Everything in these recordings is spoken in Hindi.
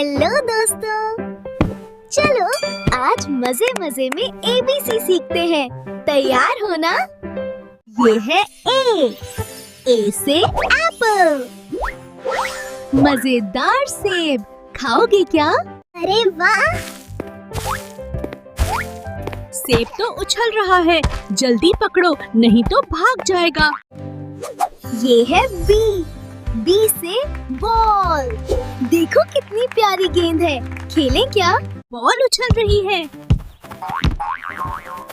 हेलो दोस्तों, चलो आज मजे मजे में ABC सीखते हैं। तैयार हो ना? ये है A से एप्पल। मजेदार सेब, खाओगे क्या? अरे वाह! सेब तो उछल रहा है, जल्दी पकड़ो नहीं तो भाग जाएगा। ये है B से बॉल। देखो कितनी प्यारी गेंद है, खेलें क्या? बॉल उछल रही है।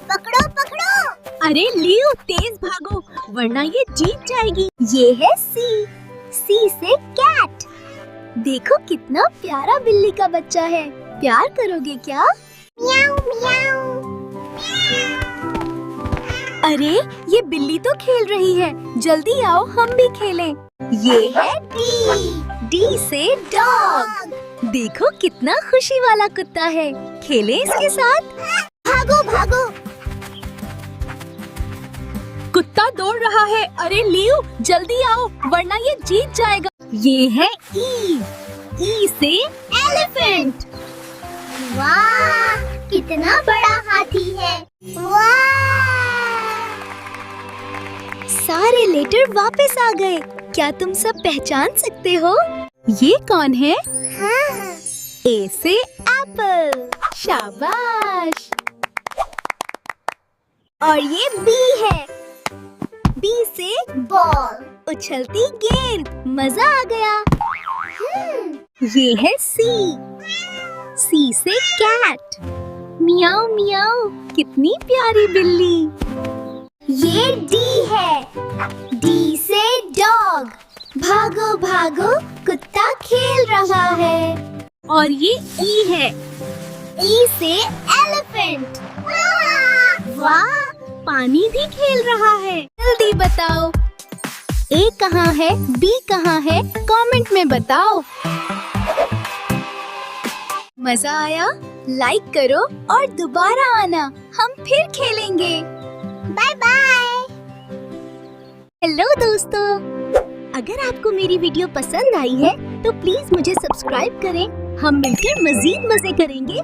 पकड़ो पकड़ो। अरे लियो, तेज भागो वरना ये जीत जाएगी। ये है C से कैट। देखो कितना प्यारा बिल्ली का बच्चा है, प्यार करोगे क्या? म्याऊ म्याऊ। अरे ये बिल्ली तो खेल रही है, जल्दी आओ हम भी खेलें। ये है D से डॉग। देखो कितना खुशी वाला कुत्ता है, खेलें इसके साथ। भागो भागो। कुत्ता दौड़ रहा है। अरे लियो जल्दी आओ वरना ये जीत जाएगा। ये है E से एलिफेंट। वाह, कितना बड़ा हाथी है। वाह! सारे लेटर वापस आ गए। क्या तुम सब पहचान सकते हो? ये कौन है? हाँ। A से एप्पल। शाबाश। और ये B है। B से बॉल, उछलती गेंद। मजा आ गया। ये है C से कैट। मियाऊ मियाऊ, कितनी प्यारी बिल्ली। ये D है। D से डॉग। भागो भागो, कुत्ता खेल रहा है। और ये E है। E से एलिफेंट। वाह, पानी भी खेल रहा है। जल्दी बताओ, A कहाँ है, B कहाँ है, कमेंट में बताओ। मजा आया? लाइक करो और दोबारा आना, हम फिर खेलेंगे। Bye bye. हेलो दोस्तों, अगर आपको मेरी वीडियो पसंद आई है तो प्लीज मुझे सब्सक्राइब करें। हम मिलकर मजीद मजे करेंगे।